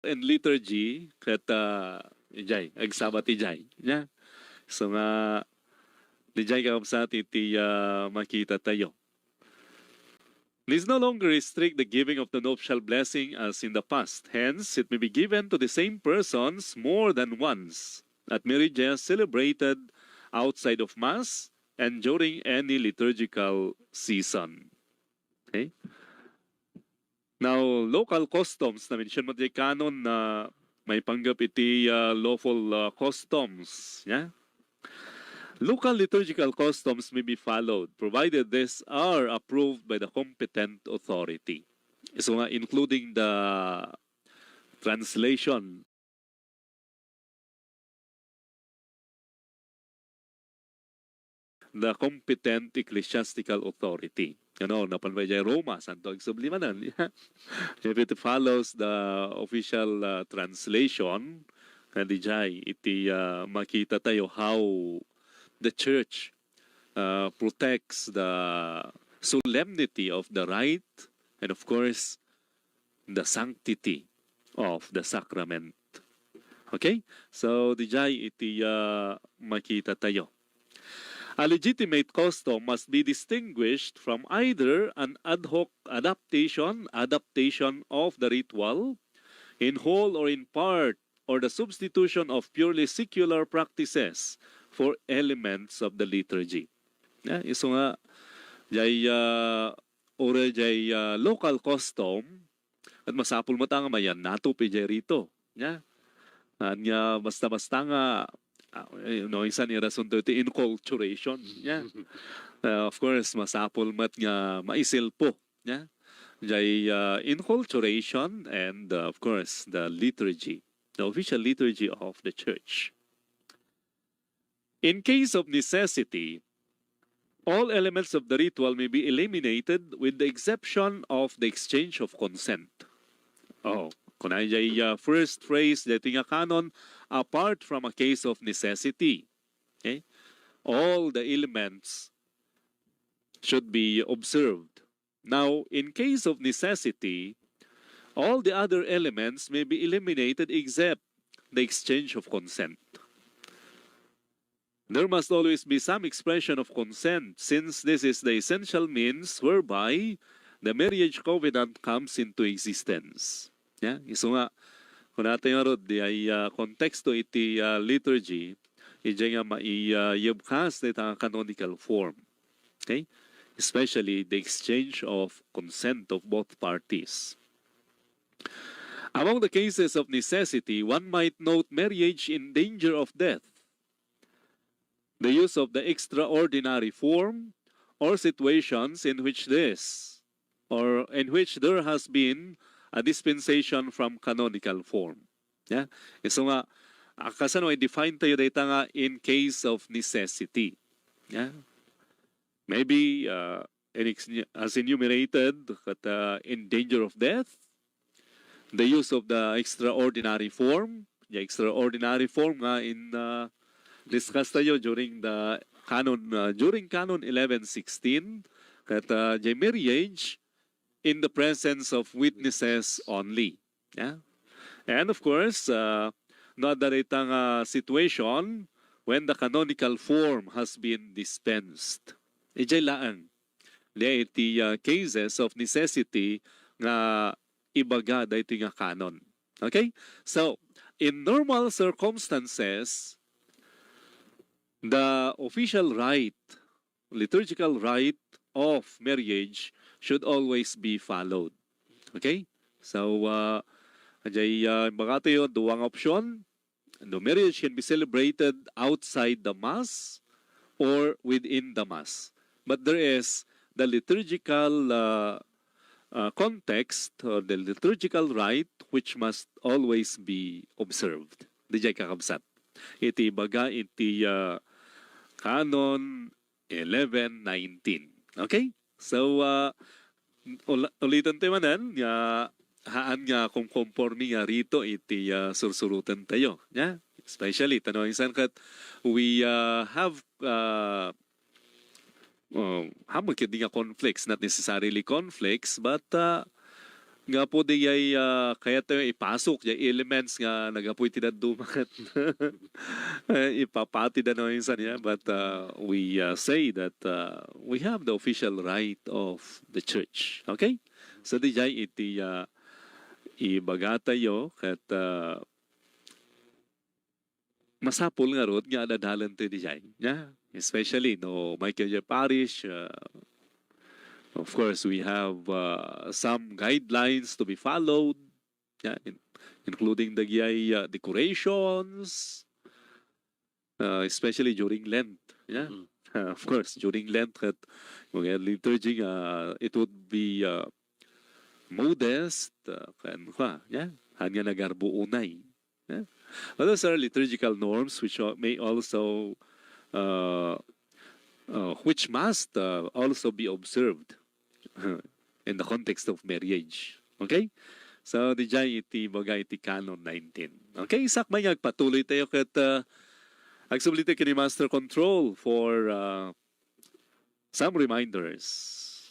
and liturgy kat ijay agsabat ijay nya so nga ijay kakabsat iti makita tayo. This no longer restrict the giving of the nuptial blessing as in the past. Hence, it may be given to the same persons more than once at marriages celebrated outside of Mass and during any liturgical season. Okay? Now, local customs, na-mention mo di canon na may panggap iti lawful customs. Yeah? Local liturgical customs may be followed, provided these are approved by the competent authority. So, including the translation the competent ecclesiastical authority. Napanbay dyan Roma, Santo Agsublimanan. If it follows the official translation, kandi dyan, iti makita tayo how the church protects the solemnity of the rite and of course the sanctity of the sacrament. Okay? So, di dyan, iti makita tayo. A legitimate custom must be distinguished from either an ad hoc adaptation of the ritual in whole or in part, or the substitution of purely secular practices for elements of the liturgy. Iso nga, jay oral jay local custom at masapul mo tanga mayan natupi jay rito. Anya basta-basta nga isa ni rason to iti inculturation. Of course, masapul mat nga maisil po. Jay inculturation and of course the liturgy, the official liturgy of the church. In case of necessity, all elements of the ritual may be eliminated with the exception of the exchange of consent. Kung ay first phrase dating nga canon, apart from a case of necessity, okay, all the elements should be observed. Now, in case of necessity, all the other elements may be eliminated except the exchange of consent. There must always be some expression of consent, since this is the essential means whereby the marriage covenant comes into existence. Iso nga, kung natin nga rod, ay konteksto iti liturgy, iti nga maiyabkas na itang canonical form. Okay? Especially the exchange of consent of both parties. Among the cases of necessity, one might note marriage in danger of death, the use of the extraordinary form, or situations in which there has been a dispensation from canonical form. So nga, kasano ay define tayo dito nga in case of necessity. Maybe as enumerated, in danger of death, the use of the extraordinary form. The extraordinary form nga in discuss tayo during the canon, during canon 1116, the marriage in the presence of witnesses only. And of course, not that itang situation when the canonical form has been dispensed. Ijay laang. Iti cases of necessity nga ibaga da iti nga canon. Okay? So, in normal circumstances, the official rite, liturgical rite of marriage should always be followed. Okay? So, baka tayo, duwang option. The marriage can be celebrated outside the Mass or within the Mass. But there is the liturgical context or the liturgical rite which must always be observed. Dijay kakabsat. Iti baga iti canon 1119. Okay? So, ulitan tayo manan, haan nga kung conforme nga rito iti sursurutan tayo. Especially, tanong insan kat we have hamon kiti nga conflicts, not necessarily conflicts, but nga po di ay kaya tayo ipasok yung elements nga nagapoy tinad dumakat ipapati na no insan niya, but we say that we have the official right of the church. Okay? So di jay iti ibaga tayo kat masapul nga rod nga adadalan tayo di jay. Yeah? Especially no Michael J. Parish, of course, we have some guidelines to be followed, yeah, including the decorations, especially during Lent. Yeah, of course, during Lent, at liturgy, it would be modest, yeah, hanya nagarbo unay. Yeah. Well, those are liturgical norms which may also, which must also be observed in the context of marriage. Okay? So, di jay iti bagay iti Canon 19. Okay? Sakmay patuloy tayo kat agsubli tayo kini Master Control for some reminders.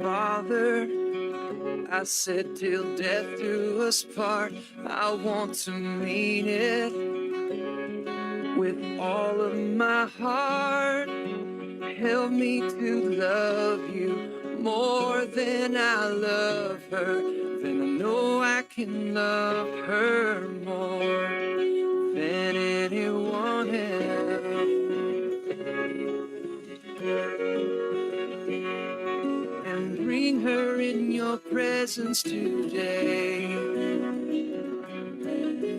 Father, I said till death do us part, I want to mean it with all of my heart. Help me to love you more than I love her. Then I know I can love her more than anyone else. And bring her in your presence today.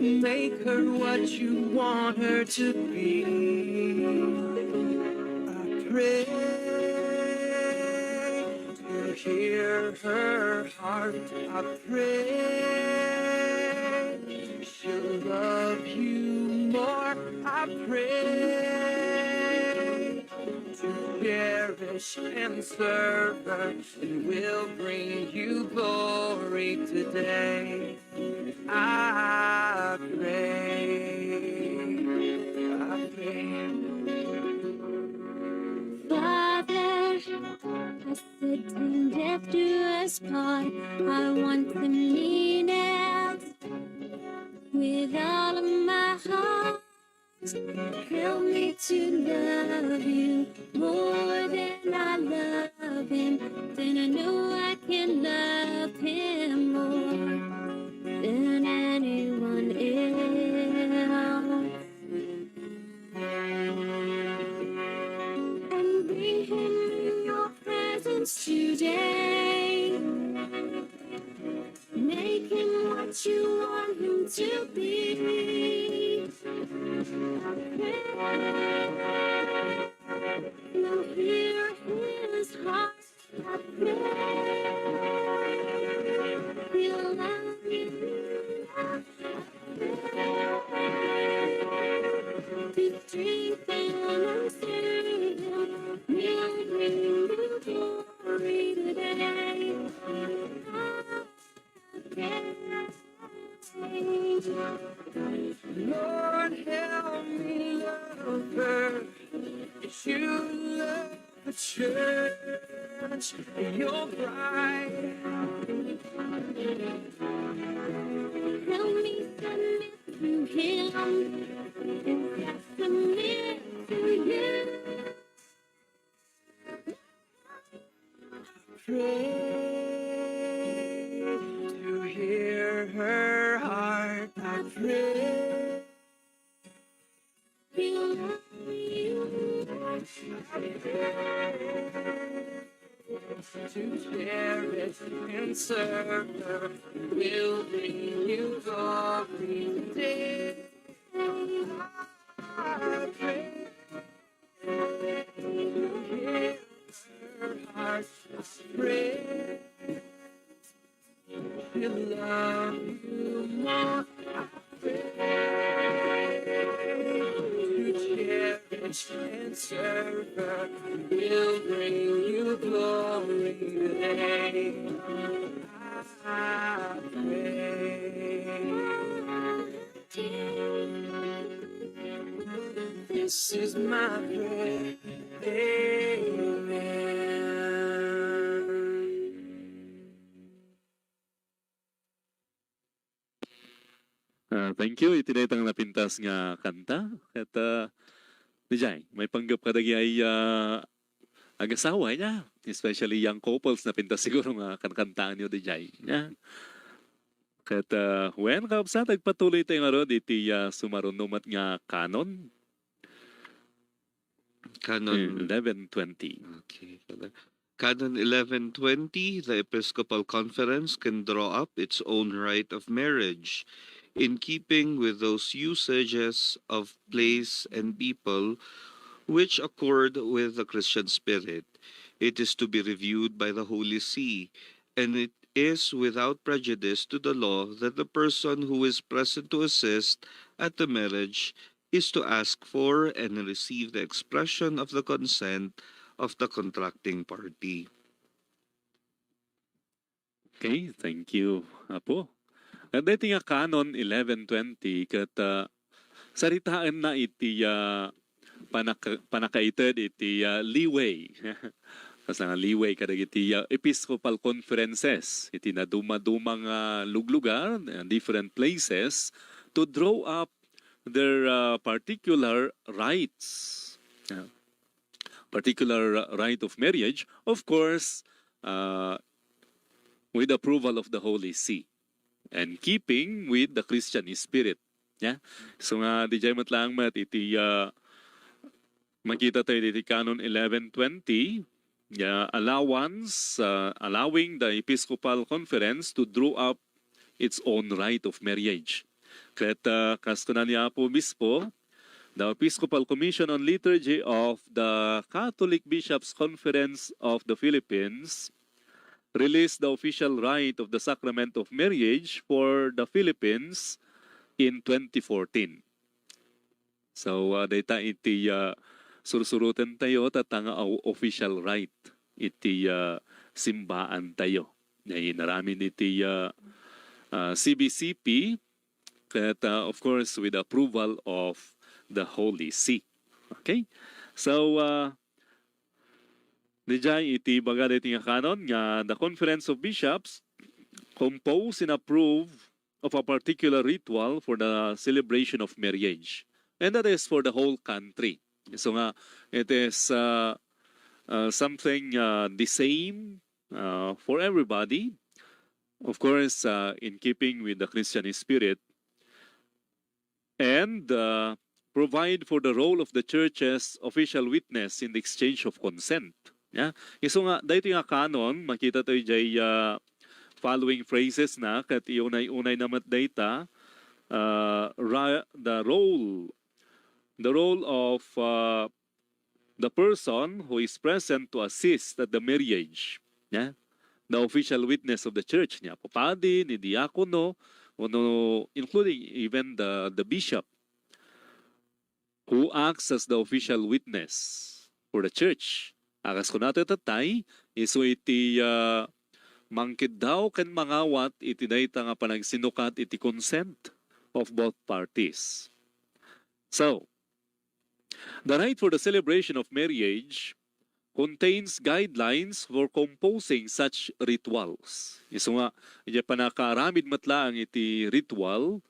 Make her what you want her to be. I pray to hear her heart. I pray she'll love you more. I pray to cherish and serve her, and will bring you glory today. I pray. Father, I said till death do us part, I want to mean it with all of my heart. Help me to love you more than I love him. Then I know I can love him more than anyone else. And bring him in your presence today. Make him what you want him to be. You'll hear his heart. I pray he'll love you. To strengthen and save him, he'll bring you glory today. Lord, help me love her as you love the church, your bride. Help me submit to him and submit to you. Pray to hear her heart. I pray He'll love you. to cherish and serve her, will bring you glory today. I pray to hear her heart. I pray he'll love you more. I pray to cherish and serve her, will bring you glory today. I pray. This is my prayer. Amen. Thank you. Itinaytang napintas nga kanta. At Dijay, may panggap kadagi ay agasawa niya. Especially young couples na pintas siguro nga kankantaan niyo Dijay. Yeah. Kat when kaupsa tagpatuloy tayo nga ron iti sumarunumat nga kanon. Canon 1120. Okay. Canon 1120, the Episcopal Conference can draw up its own right of marriage in keeping with those usages of place and people which accord with the Christian spirit. It is to be reviewed by the Holy See, and it is without prejudice to the law that the person who is present to assist at the marriage is to ask for and receive the expression of the consent of the contracting party. Okay, thank you, Apo. At dito nga Canon 1120, kat saritaan na iti panakaited iti leeway. Kasi nga leeway kadag iti Episcopal Conferences, iti na dumadumang luglugar, different places, to draw up their particular rights. Particular right of marriage, of course, with approval of the Holy See and keeping with the Christian spirit. Yeah? So nga, di jay matlang mat, iti makita tayo iti Canon 1120, allowance, allowing the Episcopal Conference to draw up its own right of marriage. Kaya kasto na niya po mismo, the Episcopal Commission on Liturgy of the Catholic Bishops' Conference of the Philippines released the official rite of the sacrament of marriage for the Philippines in 2014. So, data iti sursurutan tayo tatanga official rite iti simbaan tayo. Naramin iti CBCP, that of course with approval of the Holy See. Okay? So, dijay iti baga iti nga kanon nga the Conference of Bishops compose and approve of a particular ritual for the celebration of marriage. And that is for the whole country. So nga, it is something the same for everybody. Of course, in keeping with the Christian spirit, and provide for the role of the church's official witness in the exchange of consent. Yeah? Iso nga, dahito nga kanon, makita tayo jay following phrases na, kat iunay namat data, the role of the person who is present to assist at the marriage. Yeah? The official witness of the church niya, papadi, ni diakono, including even the bishop who acts as the official witness for the church. Akas ko nato tatay, iso iti mangkid daw ken mangawat iti dayta nga panagsinukat iti consent of both parties. So, the rite for the celebration of marriage contains guidelines for composing such rituals. Iso nga, iya panakaramid matlaang iti ritual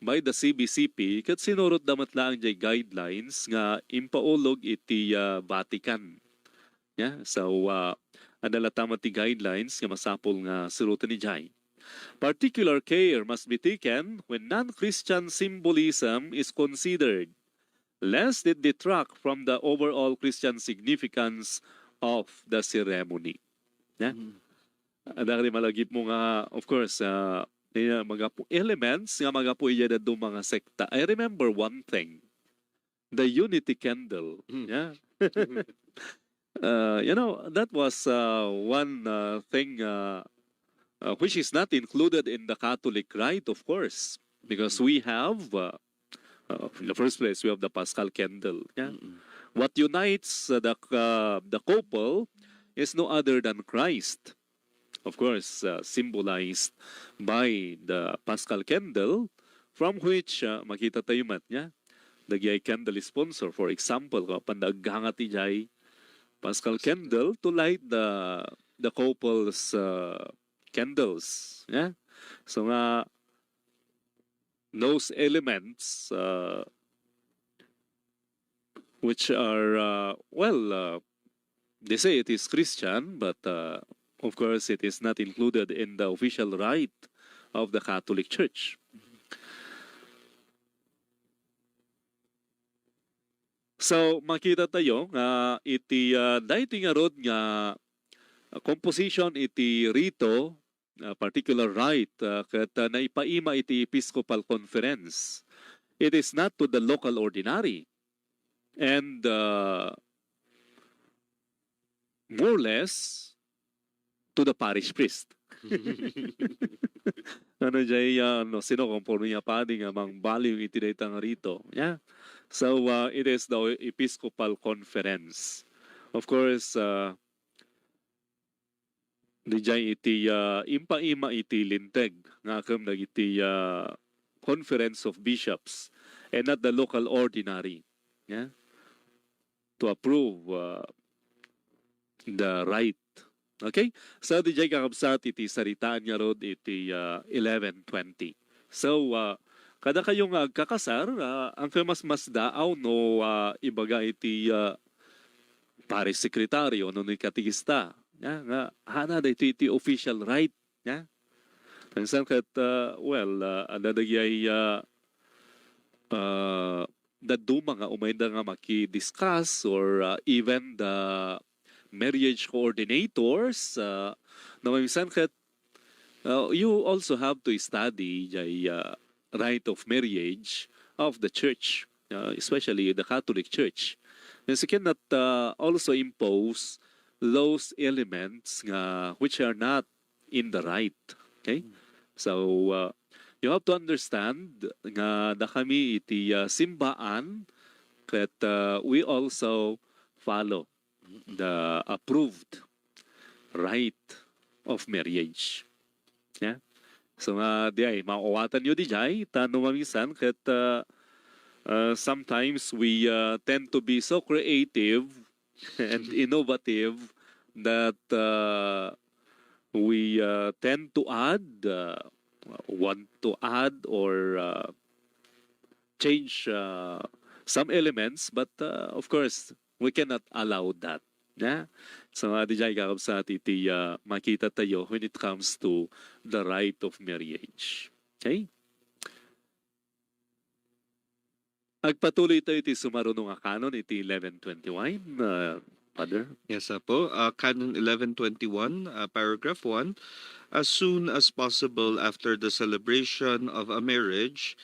by the CBCP kat sinurot da matlaang jay guidelines nga impaulog iti Vatican. Yeah? So, adalatama ti guidelines nga masapol nga sirutan ni jay. Particular care must be taken when non-Christian symbolism is considered, lest it detract from the overall Christian significance of the ceremony. Yeah? Dahil malagip mo nga, of course, mga elements nga mga po iya do mga sekta. I remember one thing, the unity candle. Yeah? That was one thing which is not included in the Catholic rite, of course, because we have in the first place, we have the Paschal candle. Yeah? What unites the couple is no other than Christ. of course, symbolized by the Paschal candle, from which makita tayo mat niya, nagyay candle sponsor. For example, kapag naghangat ijay Paschal candle to light the couple's candles. Yeah? So nga, those elements which are, they say it is Christian, but of course it is not included in the official rite of the Catholic Church. So makita tayo nga iti dayti nga rod nga composition iti rito particular rite ket naipaima iti Episcopal Conference. It is not to the local ordinary and more or less to the parish priest. Ano jay sino komporno niya padi nga mang baliw iti daytang rito. Yeah. So it is the Episcopal Conference. Of course, dijay iti impa-ima iti Linteg nga kam dagiti Conference of Bishops and not the local ordinary. Yeah? To approve the right. Okay? So dijay kakabsat iti saritaan niya rod iti 11:20. So kada kayong kakasar, ang mas daaw no ibaga iti parish sekretaryo no ni katigista. Ya, nga hana da iti official right. Ya. Tansan kat, adadagay daduma nga umayda nga maki-discuss or even the marriage coordinators na minsan kat you also have to study jay right of marriage of the church, especially the Catholic Church. And you cannot also impose those elements which are not in the right. Okay? So, you have to understand nga da kami iti Simbaan that we also follow the approved right of marriage. Yeah? So nga di ay mauwatan nyo di jay tanong mamisan ket sometimes we tend to be so creative and innovative that we tend to want to add or change some elements, but of course we cannot allow that. Yeah? So di jay kakabsat iti makita tayo when it comes to the right of marriage. Okay? Agpatuloy tayo iti sumarunong nga kanon iti 11:21. Father? Yes, po. Canon 1121, paragraph 1. As soon as possible after the celebration of a marriage,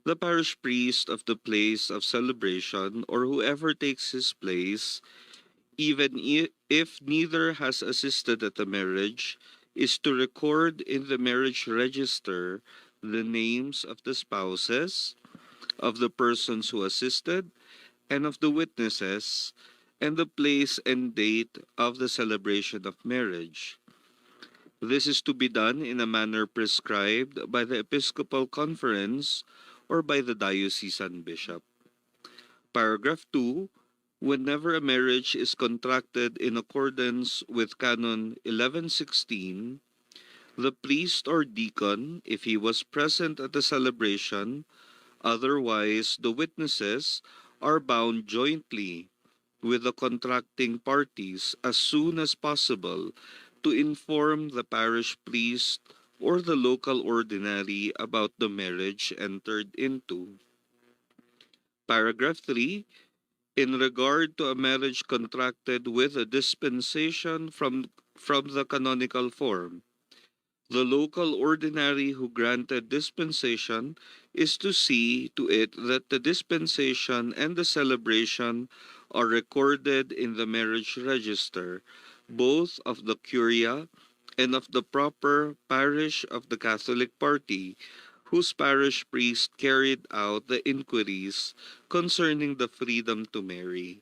the parish priest of the place of celebration or whoever takes his place, even if neither has assisted at the marriage, is to record in the marriage register the names of the spouses, of the persons who assisted, and of the witnesses, and the place and date of the celebration of marriage. This is to be done in a manner prescribed by the Episcopal Conference or by the diocesan bishop. Paragraph 2. Whenever a marriage is contracted in accordance with Canon 1116, the priest or deacon, if he was present at the celebration, otherwise the witnesses, are bound jointly with the contracting parties as soon as possible to inform the parish priest or the local ordinary about the marriage entered into. Paragraph 3. In regard to a marriage contracted with a dispensation from the canonical form, the local ordinary who granted dispensation is to see to it that the dispensation and the celebration are recorded in the marriage register, both of the curia and of the proper parish of the Catholic party, whose parish priest carried out the inquiries concerning the freedom to marry.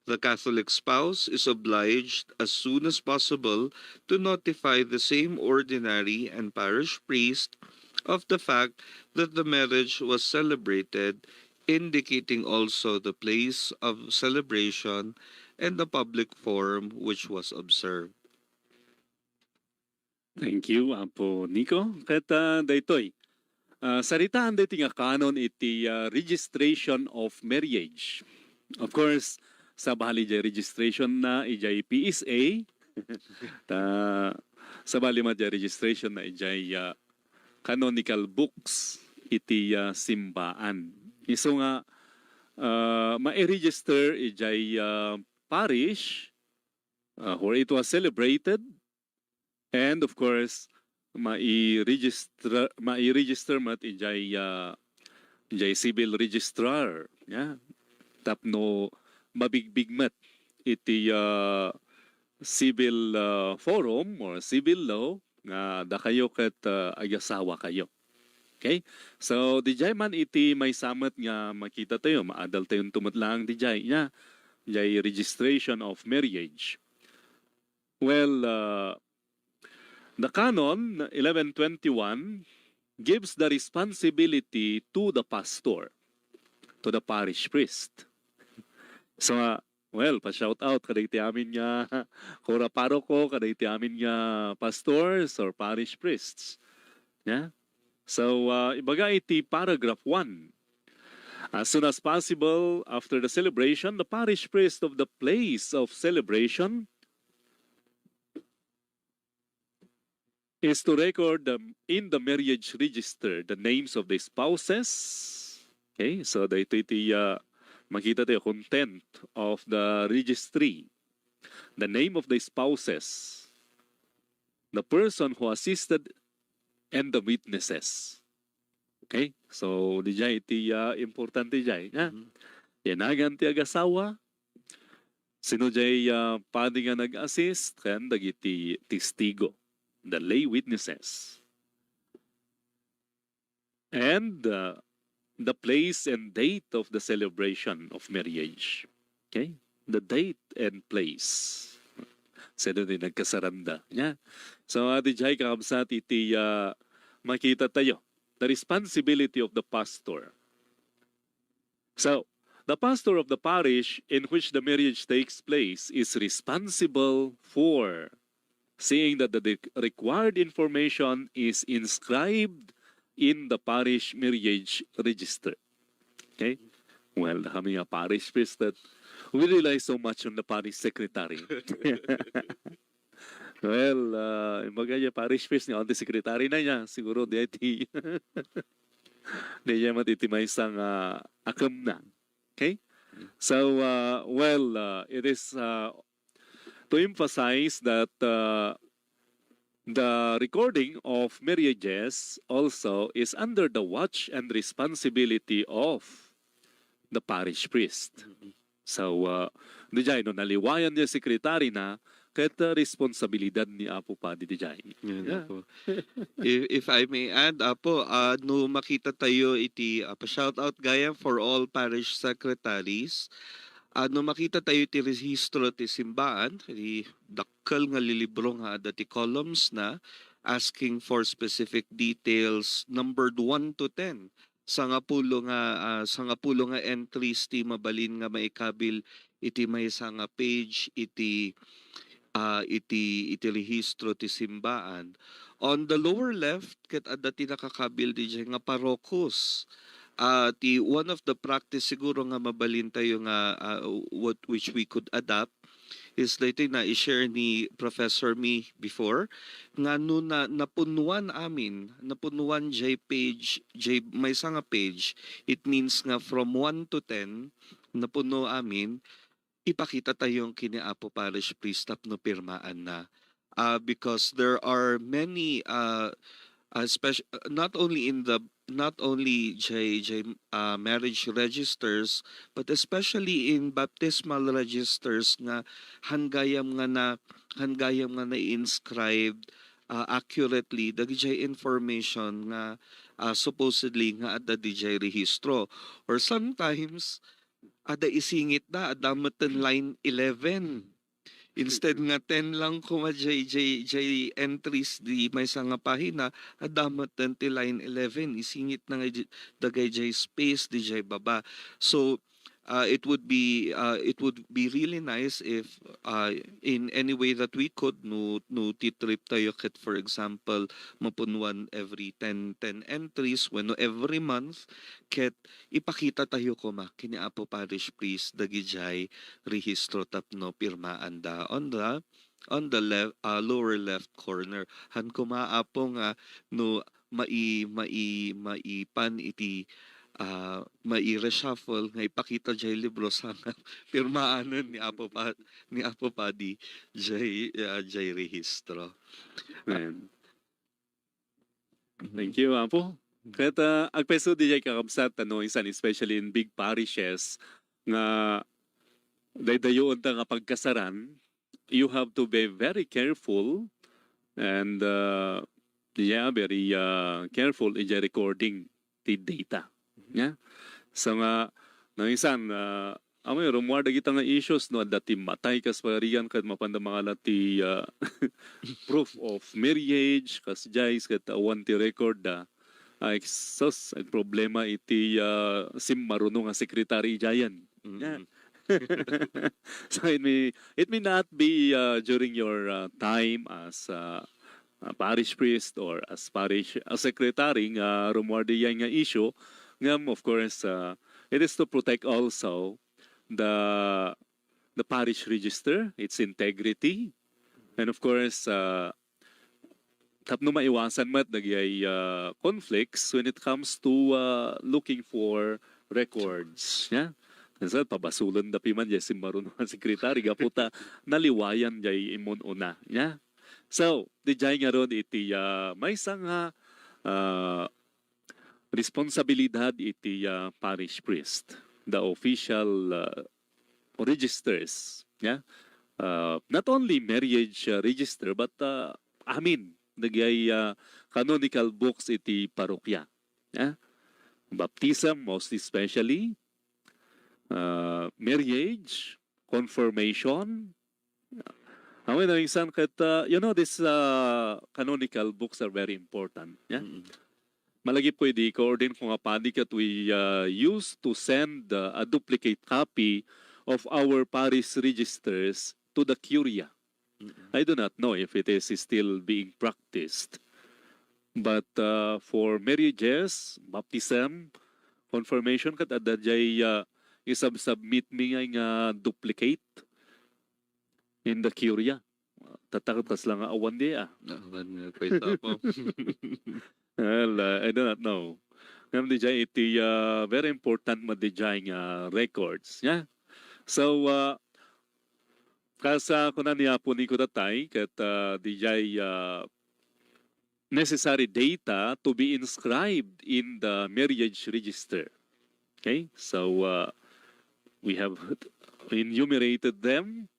The Catholic spouse is obliged as soon as possible to notify the same ordinary and parish priest of the fact that the marriage was celebrated, indicating also the place of celebration and the public forum which was observed. Thank you, Apo Nico. Kata daytoy, saritaan dayti nga kanon iti registration of marriage. Of course, sa bali jay registration na ijay PSA, ta, sa bali ma jay registration na ijay canonical books iti Simbaan. Iso nga ma-register ijay parish where it was celebrated, and of course mai-register mat ijay civil registrar, yeah, tapno mabigbig mat iti civil forum or civil law nga da kayo ket agasawa kayo. Okay? So dijay man iti may samat nga makita tayo, maadal tayong tumatlang dijay nya, dijay registration of marriage. Well, the canon 1121 gives the responsibility to the pastor, to the parish priest. So, well, pa-shout out kaday ti amin nga kora paroko, kaday ti amin nga pastors or parish priests. Yeah? So, ibaga iti paragraph 1. As soon as possible after the celebration, the parish priest of the place of celebration is to record in the marriage register the names of the spouses. Okay, so dito iti makita tayo content of the registry, the name of the spouses, the person who assisted, and the witnesses. Okay, so dijay iti importante dijay. Yanagan ti agasawa, sino jay padi nga nag-assist, kan dagiti testigo, the lay witnesses, and the place and date of the celebration of marriage. Okay? The date and place. Sino din nagkasaranda. Yeah? So, dijay kakabsat iti makita tayo. The responsibility of the pastor. So, the pastor of the parish in which the marriage takes place is responsible for seeing that the required information is inscribed in the parish marriage register. Okay? Well, kami nga parish priest that we rely so much on the parish secretary. Well, imbaga niya parish priest niya, on the secretary na niya, siguro di iti di niya matiti may isang akam na. Okay? So, well, it is to emphasize that the recording of marriages also is under the watch and responsibility of the parish priest. So, dijay, no, naliwayan niya sekretary na, kaya responsibilidad ni Apo pa di dijay. Yan, Apo. If I may add, Apo, no makita tayo iti pa-shout out gaya for all parish secretaries. No makita tayo ti rehistro ti Simbaan, ti dakkel nga lilibro nga dati columns na asking for specific details numbered 1 to 10. Sangapulo nga entries ti mabalin nga maikabil iti maysa nga page iti rehistro ti Simbaan. On the lower left ket adda ti nakakabil di nga parokos. Ti one of the practice siguro nga mabalin tayo nga which we could adapt is dito na i-share ni Professor Me before nga no na napunuan jay page jay may nga page, it means nga from 1 to 10 napuno amin, ipakita tayong kiniapo parish priest no pirmaan na because there are many not only marriage registers but especially in baptismal registers nga hangayam nga na inscribed accurately the DJ information nga supposedly nga at the DJ rehistro, or sometimes ada isingit da adamatan line 11. Instead nga 10 lang kuma jay entries di may nga pahina, adamatan ti line 11 isingit na nga dagay jay space di jay baba. So it would be really nice if in any way that we could no titrip tayo ket for example mapunwan every 10 entries when no every month ket ipakita tayo kuma kini Apo Parish Priest dagijay rehistro tapno pirmaan da on the lower left corner han kumaapo nga no maipan iti mai-reshuffle nga ipakita jay libro sa pirmaanan ni Apo Padi jay rehistro. Ayan. Thank you, Apo. Kaya agpeso di jay kakabsat, isan especially in big parishes, nga daydayoon ta nga pagkasaran, you have to be very careful and very careful in recording the data. Yeah? So nga, isan, amay, rumuarda kita nga issues, no, dati matay kas pariyan, kad mapanda mga lati proof of marriage, kas jais, kat awan ti record da, sos, ang problema iti marunong nga sekretary jayan. Yeah. So it may not be during your time as parish priest or as parish secretary nga rumuarda yan nga issue. Of course, it is to protect also the parish register, its integrity, and of course, tapno maiwasan mat nagyay conflicts when it comes to looking for records. Yeah? Kasi pabasulan da piman jay simbaron ng sekretary gaputa naliwayan jay imon una. Yeah? So, di jay nga ron iti may sanga responsibilidad iti parish priest, the official registers, yeah, not only marriage register but nagyay canonical books iti parokya, yeah, baptism most especially, marriage, confirmation. Amin na insan kat these canonical books are very important, yeah. Malagi pwede i-coordinate kung apadi kat we used to send a duplicate copy of our parish registers to the curia. I do not know if it is still being practiced. But for marriages, baptism, confirmation kat adajay isab-submit mi nga duplicate in the curia. Tatakot kas lang awan dia. Awan nga kwenta po. Well, I do not know. Ngam di jay iti very important madijay nga records. Yeah? So, kasa kunan niya po ni kudatay kat di jay necessary data to be inscribed in the marriage register. Okay? So, we have enumerated them.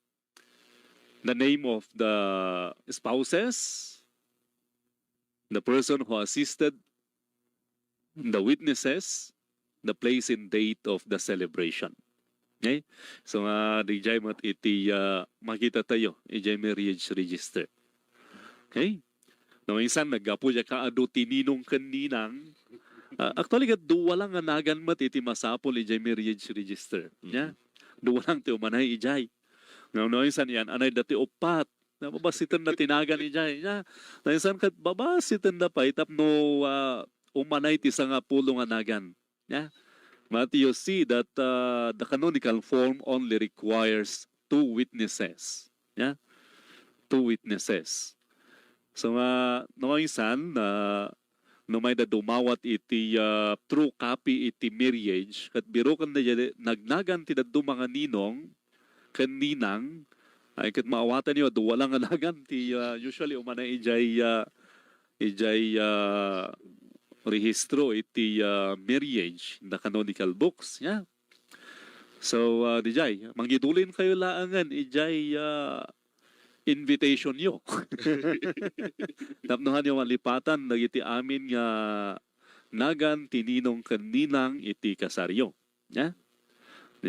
The name of the spouses, the person who assisted, the witnesses, the place and date of the celebration. Okay? So, dijay mat iti makita tayo, ijay marriage register. Okay? No, minsan naggapo siya kaado tininong kaninang. Actually, duwa lang nga nagan mat iti masapol ijay marriage register. Yeah? Duwa lang ti umanay ijay. No, minsan yan, anay dati opat. Nababasitan na tinagan ni Jay. Naisan kat babasitan na pa itap no umanay ti nga pulong anagan. Yeah? But you see that the canonical form only requires 2 witnesses. Yeah? 2 witnesses. So naisan no may dumawat iti true copy iti marriage kat biro kan na nagnagan ti dadto mga ninong kaninang ay kat maawatan niyo duwa lang anagan ti usually umana ijay rehistro iti marriage in the canonical books, yeah. So dijay manggidulin kayo laangan ijay invitation yo. Tapnohan niyo malipatan dagiti amin nga nagan tininong kaninang iti kasaryo, yeah.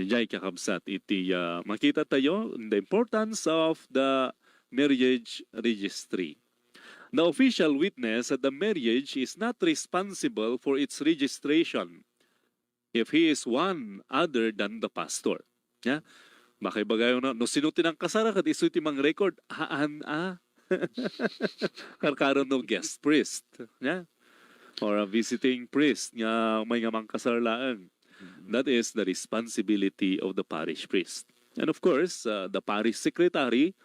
Jay kakabsat iti makita tayo the importance of the marriage registry. The official witness at the marriage is not responsible for its registration if he is one other than the pastor. Yeah? Makibagayo na, no sinuti ng kasara kat isuti mang record, haan karkaron no guest priest. Yeah? Or a visiting priest nga may nga mang kasarlaan. That is the responsibility of the parish priest. And of course, the parish secretary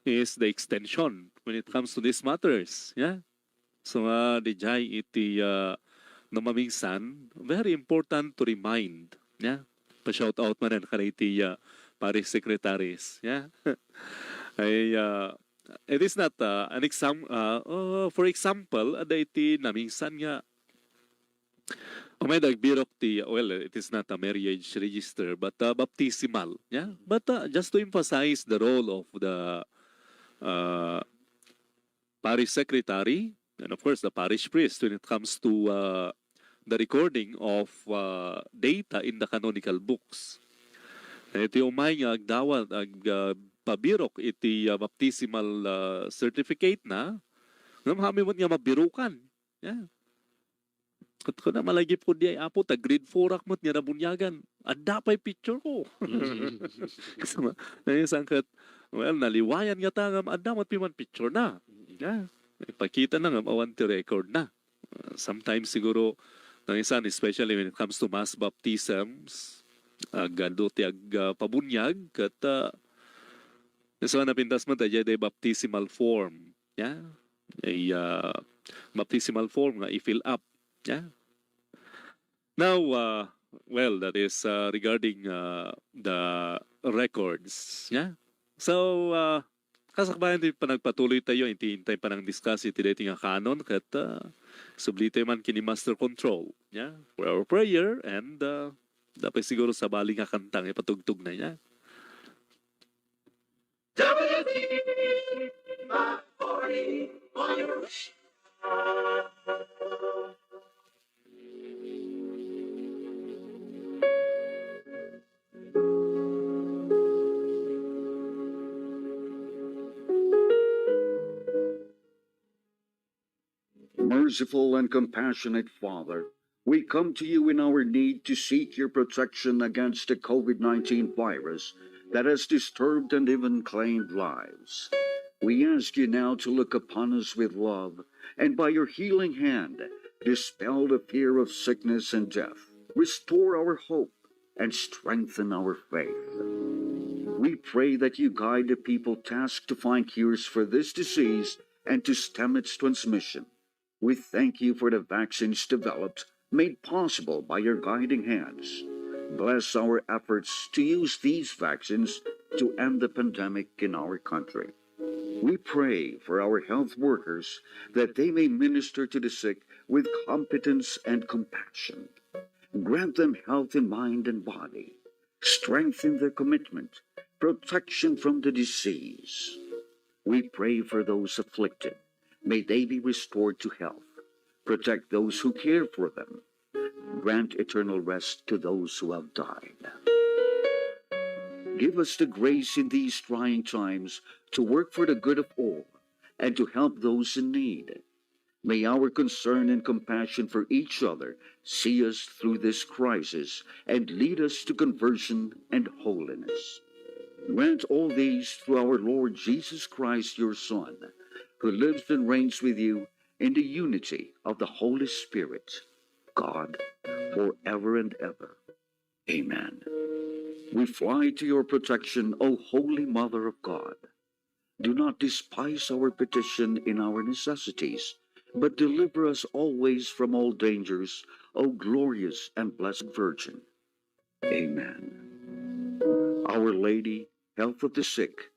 is the extension when it comes to these matters. Yeah? So, the jay iti namaminsan, very important to remind. Yeah? Pa-shout out man yan kanay iti parish secretaries. Yeah? Ay, it is not an exam. For example, ada iti naminsan nga may nagbirok ti, well, it is not a marriage register, but baptismal. Yeah? But just to emphasize the role of the parish secretary and of course the parish priest when it comes to the recording of data in the canonical books. Ito yung may agdawat, pabirok iti baptismal certificate na, namahami mo niya mabirukan. Yeah. Kat ko na malagip ko di ay apo, ta grade 4 akmat niya na bunyagan. Ada pa yung picture ko. Naisangkat, well, naliwayan nga tangam, ada mat piman picture na. Yeah. Ipakita na nga, awanti record na. Sometimes siguro, nangisan, especially when it comes to mass baptisms, agado ti pabunyag, kat so napintas mo tayo day baptismal form. Yeah. Ay baptismal form nga i-fill up. Yeah. Now, well, that is regarding the records. Yeah. So, kasakbayan din pa nagpatuloy tayo, hintay pa ng discuss iti dating nga kanon, kat sublite man kini master control. Yeah. For our prayer, and dapat siguro sa baling nga kantang ipatugtog na niya. Merciful and compassionate Father, we come to you in our need to seek your protection against the COVID-19 virus that has disturbed and even claimed lives. We ask you now to look upon us with love and by your healing hand, dispel the fear of sickness and death, restore our hope, and strengthen our faith. We pray that you guide the people tasked to find cures for this disease and to stem its transmission. We thank you for the vaccines developed, made possible by your guiding hands. Bless our efforts to use these vaccines to end the pandemic in our country. We pray for our health workers that they may minister to the sick with competence and compassion. Grant them health in mind and body. Strengthen their commitment, protection from the disease. We pray for those afflicted. May they be restored to health. Protect those who care for them. Grant eternal rest to those who have died. Give us the grace in these trying times to work for the good of all and to help those in need. May our concern and compassion for each other see us through this crisis and lead us to conversion and holiness. Grant all these through our Lord Jesus Christ, your Son, who lives and reigns with you in the unity of the Holy Spirit, God, forever and ever. Amen. We fly to your protection, O Holy Mother of God. Do not despise our petition in our necessities, but deliver us always from all dangers, O glorious and blessed Virgin. Amen. Our Lady, health of the sick,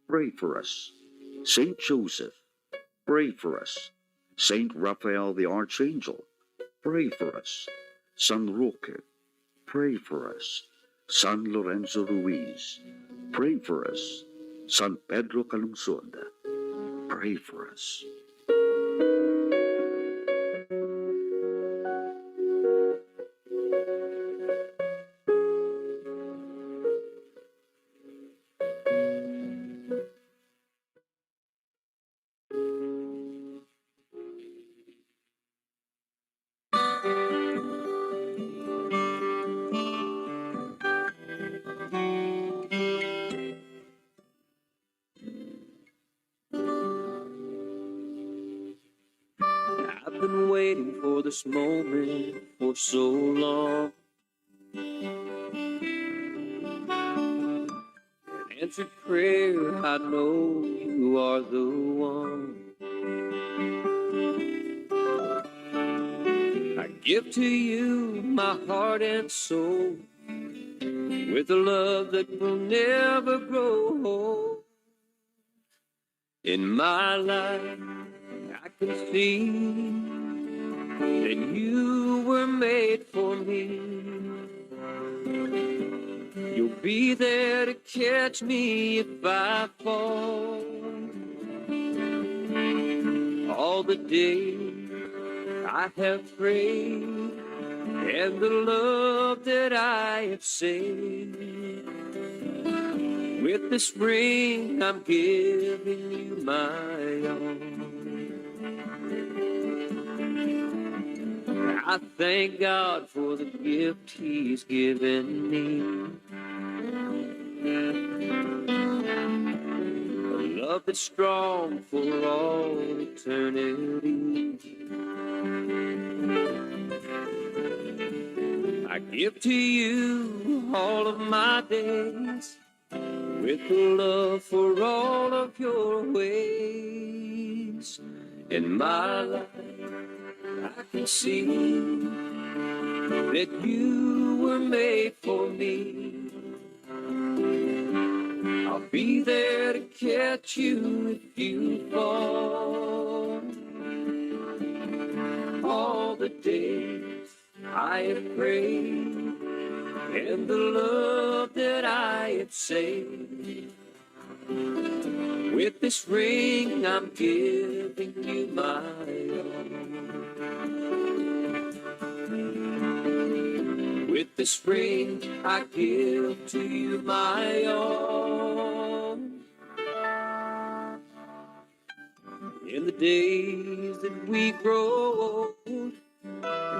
pray for us. Saint Joseph, pray for us. Saint Raphael the Archangel, pray for us. San Roque, pray for us. San Lorenzo Ruiz, pray for us. San Pedro Calungsod, pray for us. for this moment for so long. Answered prayer, I know you are the one. I give to you my heart and soul with a love that will never grow old. In my life, I can see that you were made for me. You'll be there to catch me if I fall. All the days I have prayed and the love that I have saved. With this ring, I'm giving you my all. I thank God for the gift He's given me. A love that's strong for all eternity. I give to you all of my days with a love for all of your ways. In my life, I can see that you were made for me. I'll be there to catch you if you fall. All the days I have prayed and the love that I have saved. With this ring, I'm giving you my all. With this ring, I give to you my all. In the days that we grow old,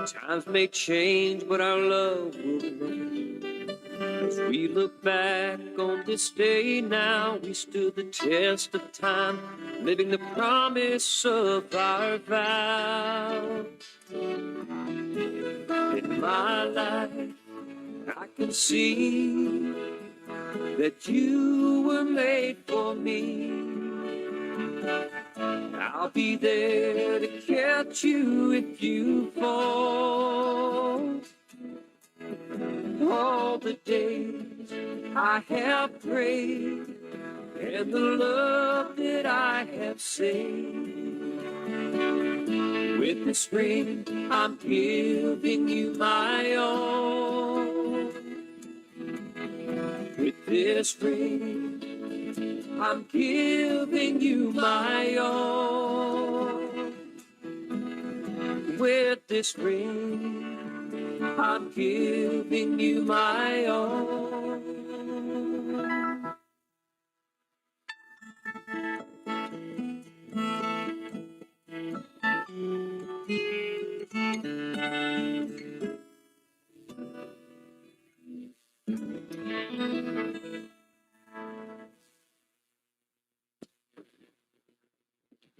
times may change, but our love will remain. As we look back on this day now, we stood the test of time, living the promise of our vow. In my life, I can see that you were made for me. I'll be there to catch you if you fall. All the days I have prayed and the love that I have saved. With this ring, I'm giving you my all. With this ring, I'm giving you my all. With this ring, I'm giving you my all.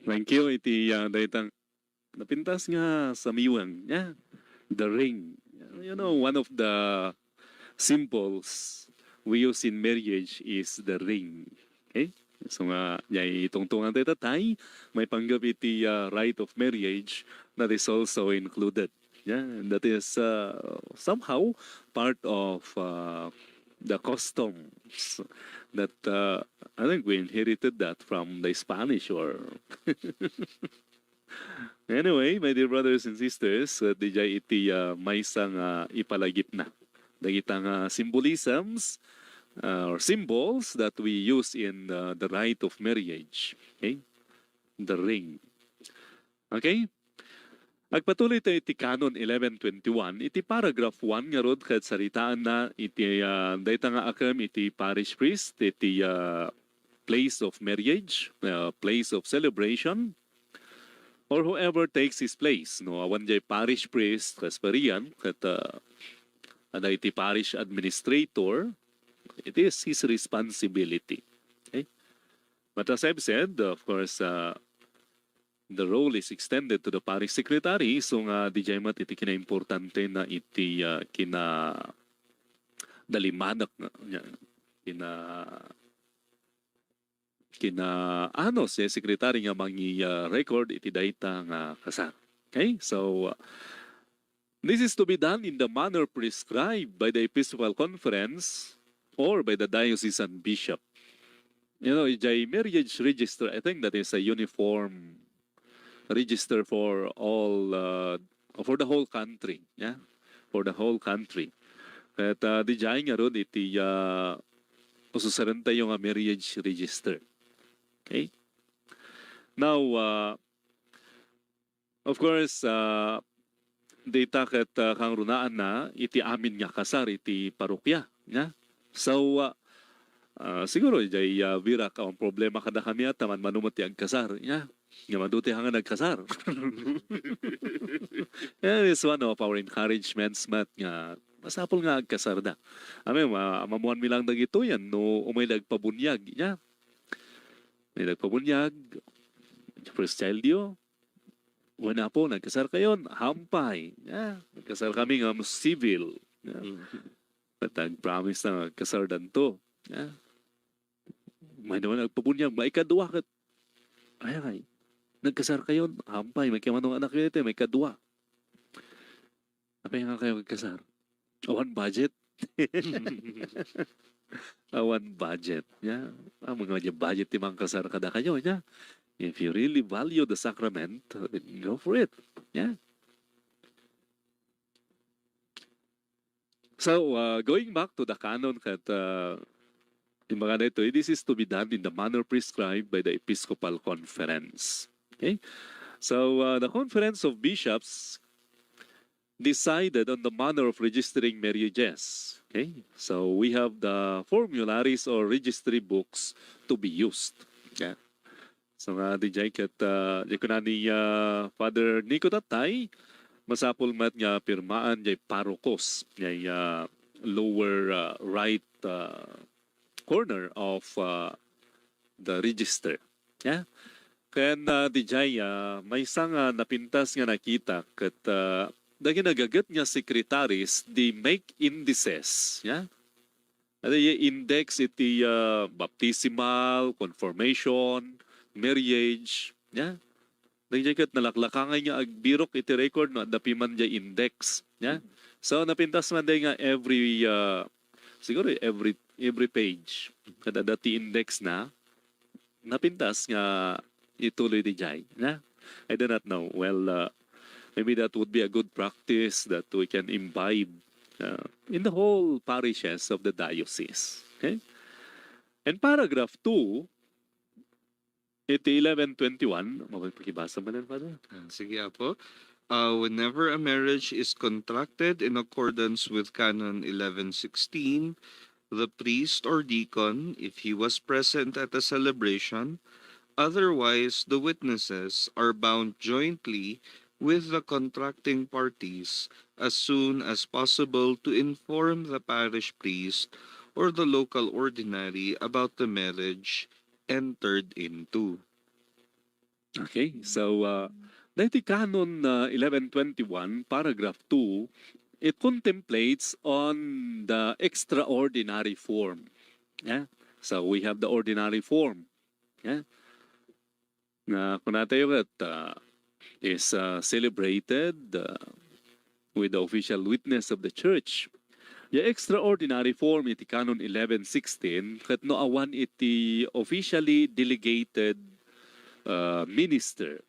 Thank you. Iti daytang napintas nga sa miwang. Yeah. The ring. You know, one of the symbols we use in marriage is the ring. Okay? So nga, yay tungtungan tayo tatay, may panggap iti right of marriage that is also included. Yeah, that is somehow part of the customs that I think we inherited that from the Spanish or anyway, my dear brothers and sisters, dijay iti may isang ipalagip na. Dagitang symbolisms or symbols that we use in the rite of marriage. Okay? The ring. Okay? Agpatuloy tayo iti Canon 1121, iti paragraph 1 nga rod kad saritaan na iti dayta nga akam iti parish priest, iti place of marriage, place of celebration, or whoever takes his place. No, awan jay parish priest, kasparian, kat ada iti parish administrator, it is his responsibility. Okay? But as I've said, of course, the role is extended to the parish secretary. So nga di jay mat iti kinaimportante na iti kina dalimanak nga kina ano si secretary nga mangi record iti dayta nga kasar. Okay? So this is to be done in the manner prescribed by the Episcopal Conference or by the diocesan bishop. You know, the marriage register, I think that is a uniform register for all, for the whole country. Yeah, for the whole country. At di dyan nga ron iti ususaranta yung marriage register. Okay? Now, of course, data kat kang runaan na iti amin nga kasar iti parokya. Yeah? So, siguro, jay vira ka ang problema kada kami at man manumot ang kasar. Yeah? Nga maduti hanga nagkasar. That is one of our encouragements, Matt, nga masapol nga agkasar da. Amin, amamuan mi lang dagito yan, no umay nagpabunyag. Yeah? May nagpabunyag, first child yo, wala po, nagkasar kayo, hampay. Yeah? Nagkasar kami nga civil. Yeah? At nag-promise na nagkasar danto. Yeah? May naman nagpabunyag, may kadwa kat. Ay, nagkasar kayo, hampay, may kamanong anak yun ito, may kadwa. Apay nga kayo nagkasar? Awan budget. Awan budget. Yeah. Mga budget timang kasar kada kayo. Yeah. If you really value the sacrament, go for it. Yeah. So, going back to the canon that in mga na ito, this is to be done in the manner prescribed by the Episcopal Conference. Okay? So, the Conference of Bishops decided on the manner of registering marriages. Okay? So, we have the formularies or registry books to be used. Yeah. So, di jay kat, di ko na ni Father Nico Tatay, masapul mat nga pirmaan jay parokos, jay lower right corner of the register. Yeah? Kaya di jay, may isang napintas nga nakita kat dagi nagagat nga secretaries di make indices. Yeah? Ada index iti baptismal, confirmation, marriage. Yeah? Dagi kat nalaklakangay nga agbirok iti record no dapiman jay index. Yeah? So napintas man day nga siguro every page kada dati index na napintas nga ituloy di jay. Yeah? I do not know. Well, maybe that would be a good practice that we can imbibe in the whole parishes of the diocese. Okay? And paragraph 2, iti 1121, mapagpakibasa mo na, Father? Sige po. Whenever a marriage is contracted in accordance with Canon 1116, the priest or deacon, if he was present at the celebration, otherwise the witnesses are bound jointly with the contracting parties as soon as possible to inform the parish priest or the local ordinary about the marriage entered into. Okay, so dahil Canon 1121, paragraph 2, it contemplates on the extraordinary form. Yeah? So we have the ordinary form. Yeah? Kung natin yung is celebrated with the official witness of the church. The extraordinary form iti Canon 1116 kat no awan iti officially delegated minister,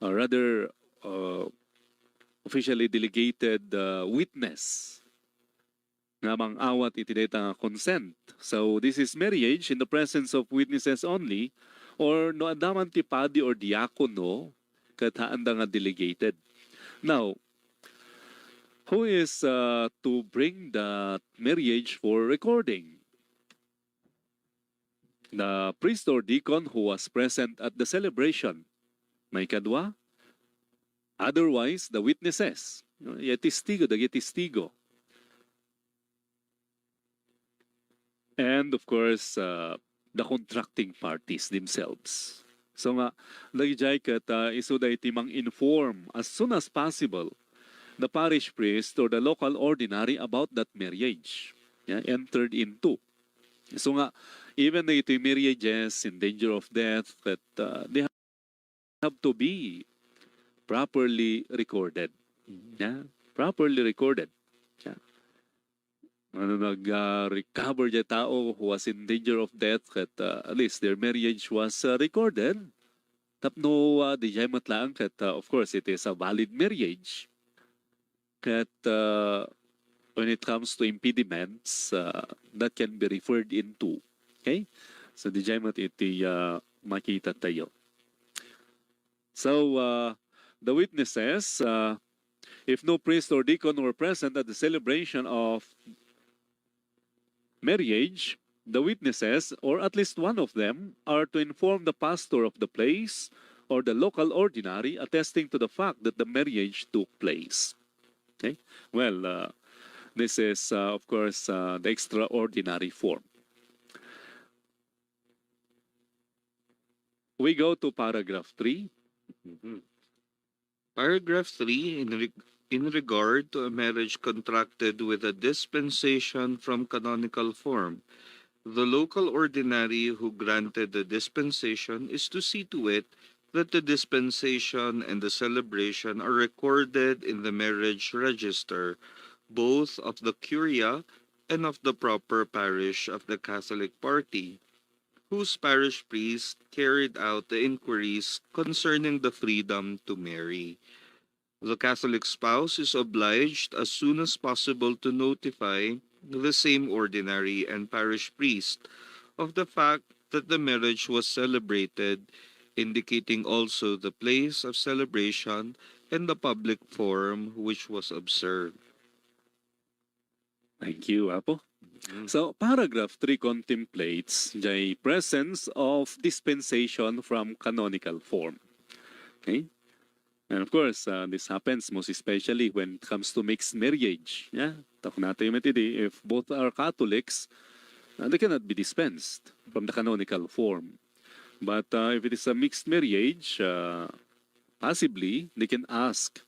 or rather officially delegated witness nga mang-awat iti data consent. So this is marriage in the presence of witnesses only, or no adaman ti padi or diakono kat haanda nga delegated. Now, who is to bring the marriage for recording? The priest or deacon who was present at the celebration. May kadwa? Otherwise, the witnesses. Testigo, dagi testigo. And of course, the contracting parties themselves. So nga, lagi jay kat isuda iti mang-inform as soon as possible the parish priest or the local ordinary about that marriage, yeah, entered into. So nga, even iti marriages in danger of death, that they have to be properly recorded. Yeah, properly recorded. Yeah. Ano nag-recover the tao who was in danger of death, that at least their marriage was recorded. Tapno di jay matlaang kat of course it is a valid marriage. Kat when it comes to impediments, that can be referred into. Okay? So di jay mat iti makita tayo. So the witnesses, if no priest or deacon were present at the celebration of marriage, the witnesses, or at least one of them, are to inform the pastor of the place or the local ordinary attesting to the fact that the marriage took place. Okay? Well, this is, of course, the extraordinary form. We go to paragraph 3. Paragraph 3, in regard to a marriage contracted with a dispensation from canonical form, the local ordinary who granted the dispensation is to see to it that the dispensation and the celebration are recorded in the marriage register, both of the curia and of the proper parish of the Catholic party, whose parish priest carried out the inquiries concerning the freedom to marry. The Catholic spouse is obliged as soon as possible to notify the same ordinary and parish priest of the fact that the marriage was celebrated, indicating also the place of celebration and the public forum which was observed. Thank you, Apo. Mm. So, paragraph 3 contemplates the presence of dispensation from canonical form. Okay? And of course, this happens most especially when it comes to mixed marriage. Yeah? Talk natin yung matindi, if both are Catholics, they cannot be dispensed from the canonical form. But if it is a mixed marriage, possibly they can ask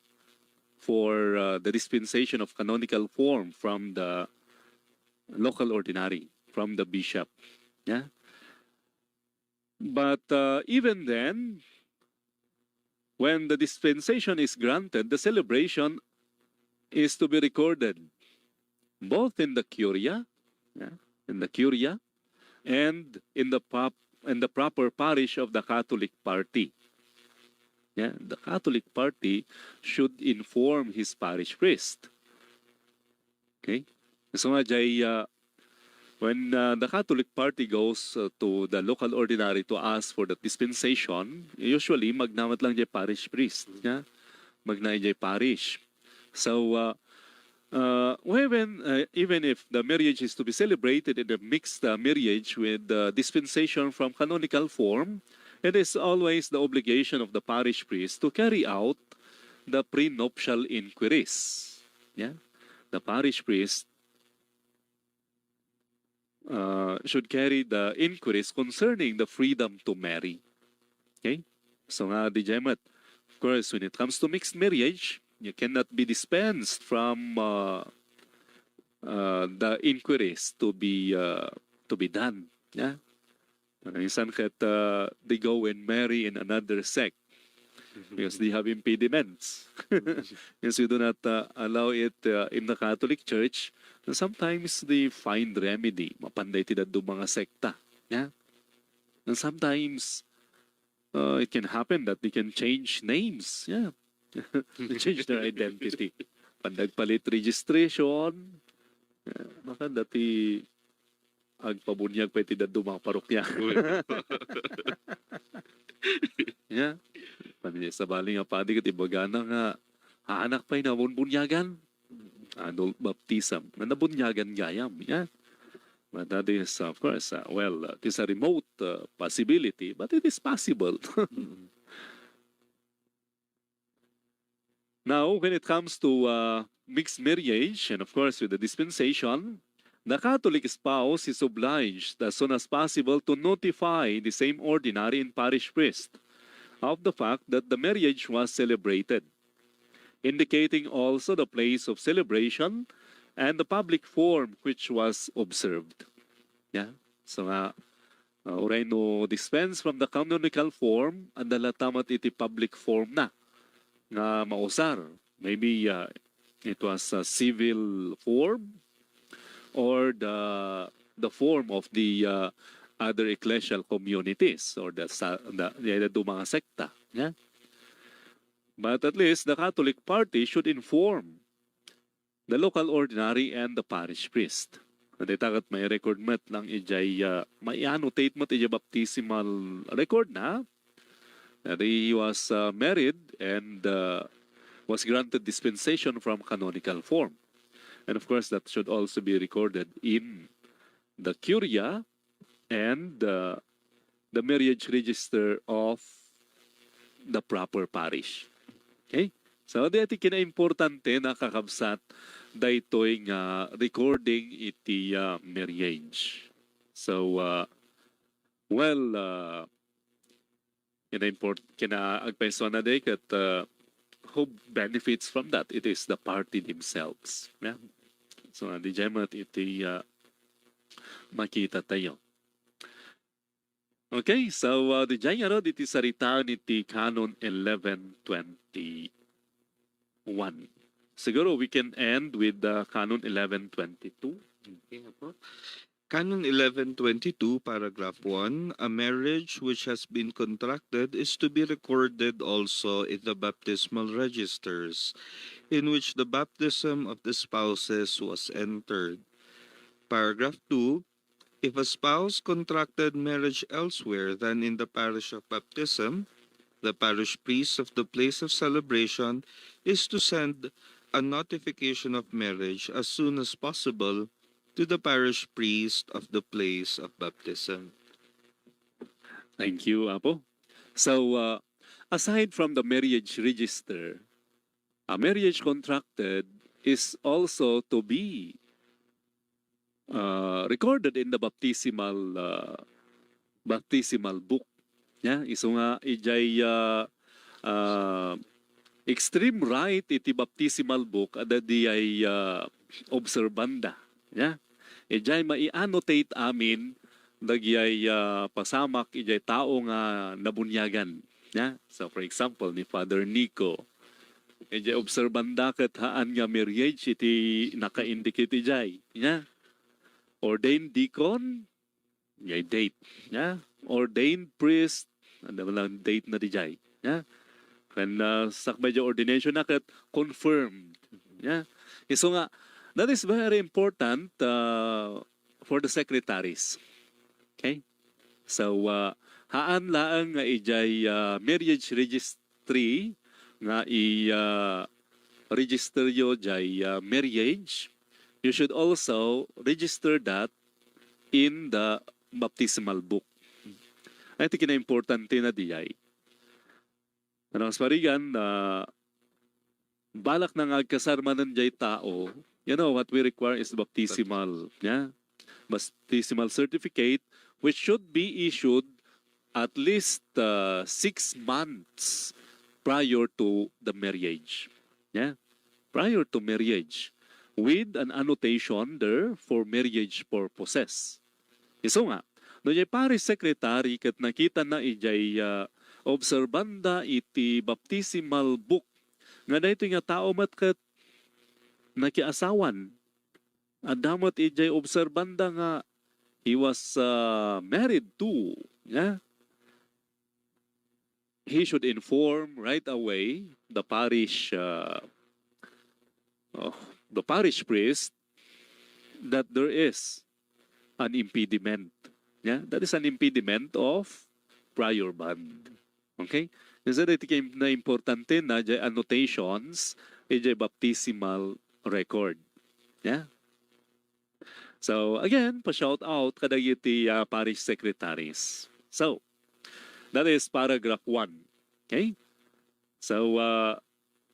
for the dispensation of canonical form from the local ordinary, from the bishop. Yeah. But even then, when the dispensation is granted, the celebration is to be recorded both in the curia, yeah, in the curia, and in the proper parish of the Catholic party. Yeah, the Catholic party should inform his parish priest. Okay? So nga jay, when the Catholic party goes to the local ordinary to ask for the dispensation, usually magnamat lang jay parish priest. Yeah? Magnay jay parish. So even if the marriage is to be celebrated in a mixed marriage with dispensation from canonical form, it is always the obligation of the parish priest to carry out the prenuptial inquiries. Yeah? The parish priest should carry the inquiries concerning the freedom to marry. Okay? So nga, di Jemat, of course, when it comes to mixed marriage, you cannot be dispensed from the inquiries to be done. Yeah? Minsan kat they go and marry in another sect because they have impediments. Yes, we do not allow it in the Catholic Church. And sometimes they find remedy. Mapanday tidad do mga sekta. Yeah? And sometimes it can happen that they can change names. Yeah. They change their identity. Pandagpalit registration. Yeah. Baka dati agpabunyag pa itidad do mga parokya. Yeah. Sa baling nga padi kat ibagana nga haanak pa na bunyagan. Adult baptism. Na nabunyagan gayam. Yeah. But that is, of course, it is a remote possibility, but it is possible. Now, when it comes to mixed marriage, and of course with the dispensation, The Catholic spouse is obliged as soon as possible to notify the same ordinary and parish priest of the fact that the marriage was celebrated, indicating also the place of celebration and the public form which was observed. Yeah. So uray no dispense from the canonical form, ang dalatamat iti public form na nga mausar. Maybe it was a civil form or the form of the other ecclesial communities or the mga sekta. Yeah? But at least the Catholic party should inform the local ordinary and the parish priest. Naditagat may record mat lang ijay may annotate mat ijay baptismal record na that he was married and was granted dispensation from canonical form. And of course, that should also be recorded in the curia and the marriage register of the proper parish. Okay? So, dito kina-importante na kakabsat daytoy nga recording iti marriage. So, kina-agpaiso na day kat who benefits from that? It is the party themselves. Yeah? So, di jamat iti makita tayo. Okay, so di jay iti saritaan iti Canon 1121. Siguro we can end with Canon 1122. Okay na po. Canon 1122, paragraph 1, a marriage which has been contracted is to be recorded also in the baptismal registers, in which the baptism of the spouses was entered. Paragraph 2, if a spouse contracted marriage elsewhere than in the parish of baptism, the parish priest of the place of celebration is to send a notification of marriage as soon as possible to the parish priest of the place of baptism. Thank you, Apo. So, aside from the marriage register, a marriage contracted is also to be recorded in the baptismal book. Yeah, iso nga ijay extreme right iti baptismal book ada di ay observanda. Yeah. Ijay mai-annotate amin nagyay pasamak ijay tao nga nabunyagan. Yeah? So for example ni Father Nico, ijay observanda ket haan nga marriage iti naka-indicate ijay. Yeah? Ordained deacon, ijay date. Yeah? Ordained priest, ano lang date na dijay. Yeah? When sakbay ijay ordination na ket confirmed. Yeah? So nga that is very important for the secretaries. Okay? So, haan laang nga ijay marriage registry nga i-register yo jay marriage, you should also register that in the baptismal book. Ito kina-importante na dijay. Ano mas parigan, balak na nga kasarmanan jay tao, you know, what we require is baptismal, yeah? Baptismal certificate, which should be issued at least 6 months prior to the marriage. Yeah? Prior to marriage. With an annotation there for marriage purposes. Iso nga, no jay parish secretary kat nakita na ijay observanda iti baptismal book nga daytoy nga tao matkat nakiasawan. Adamot ijay obserbanda nga he was married to. Yeah? He should inform right away the parish priest that there is an impediment. Yeah? That is an impediment of prior band. Okay? Kasi ito na importante na jay annotations ijay baptismal record. Yeah? So, again, pa-shout out kadagiti parish secretaries. So, that is paragraph 1. Okay? So,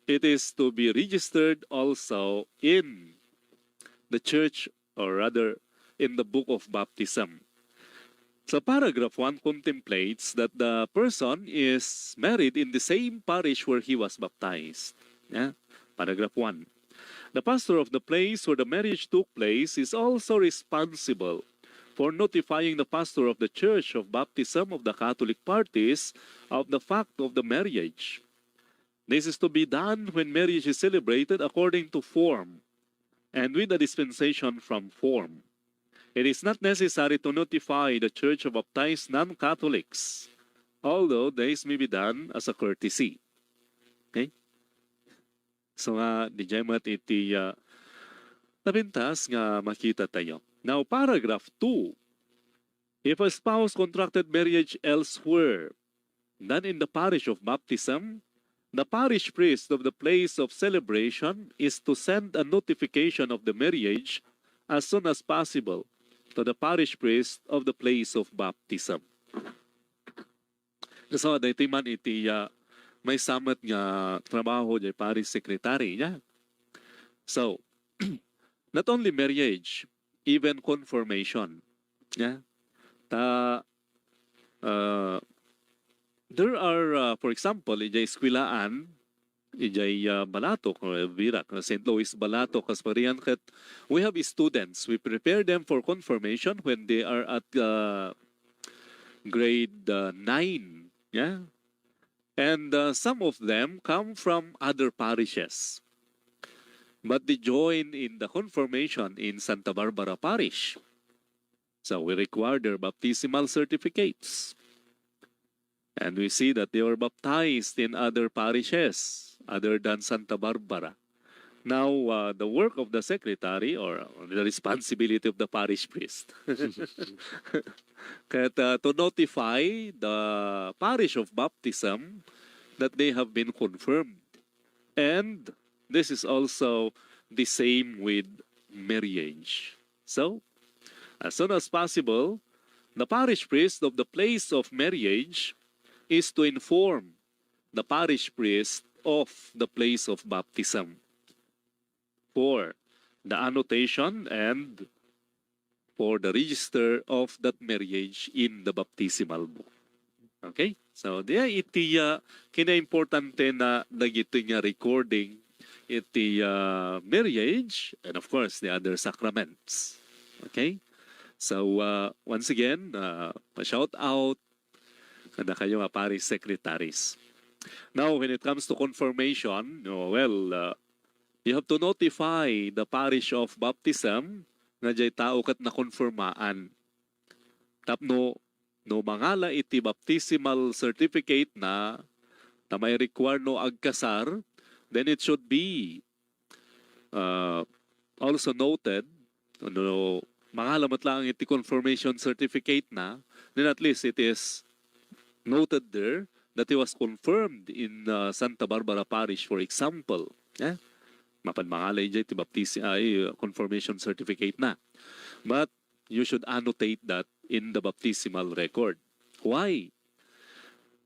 it is to be registered also in the church or rather in the book of baptism. So paragraph 1 contemplates that the person is married in the same parish where he was baptized. Yeah? Paragraph 1. The pastor of the place where the marriage took place is also responsible for notifying the pastor of the church of baptism of the Catholic parties of the fact of the marriage. This is to be done when marriage is celebrated according to form and with a dispensation from form. It is not necessary to notify the church of baptized non-Catholics, although this may be done as a courtesy. Okay? So nga, di dyan mat iti nabintas nga makita tayo. Now, paragraph 2. If a spouse contracted marriage elsewhere than in the parish of baptism, the parish priest of the place of celebration is to send a notification of the marriage as soon as possible to the parish priest of the place of baptism. So, dito man iti may samat nga trabaho di parish secretary niya. So, not only marriage, even confirmation. Yeah? There are, for example, ijay eskwilaan, ijay Balatok or Virak, St. Louis Balatok, Kasparian, kat we have students. We prepare them for confirmation when they are at grade 9. Yeah? And some of them come from other parishes. But they join in the confirmation in Santa Barbara Parish. So we require their baptismal certificates. And we see that they were baptized in other parishes other than Santa Barbara. Now, the work of the secretary or the responsibility of the parish priest to notify the parish of baptism that they have been confirmed. And this is also the same with marriage. So, as soon as possible, the parish priest of the place of marriage is to inform the parish priest of the place of baptism for the annotation and for the register of that marriage in the baptismal book. Okay? So, diya iti kina-importante na dagito nga recording iti marriage and of course the other sacraments. Okay? So, once again, pa-shout out kada kayo nga parish secretaries. Now, when it comes to confirmation, you have to notify the parish of baptism nga jay tao kat na konfirmaan. Tapno, no mangala iti baptismal certificate na may require no agkasar, then it should be also noted, no mangalamat lang iti confirmation certificate na, then at least it is noted there that he was confirmed in Santa Barbara Parish, for example. Yeah? Mapanmangalay dyan iti confirmation certificate na. But you should annotate that in the baptismal record. Why?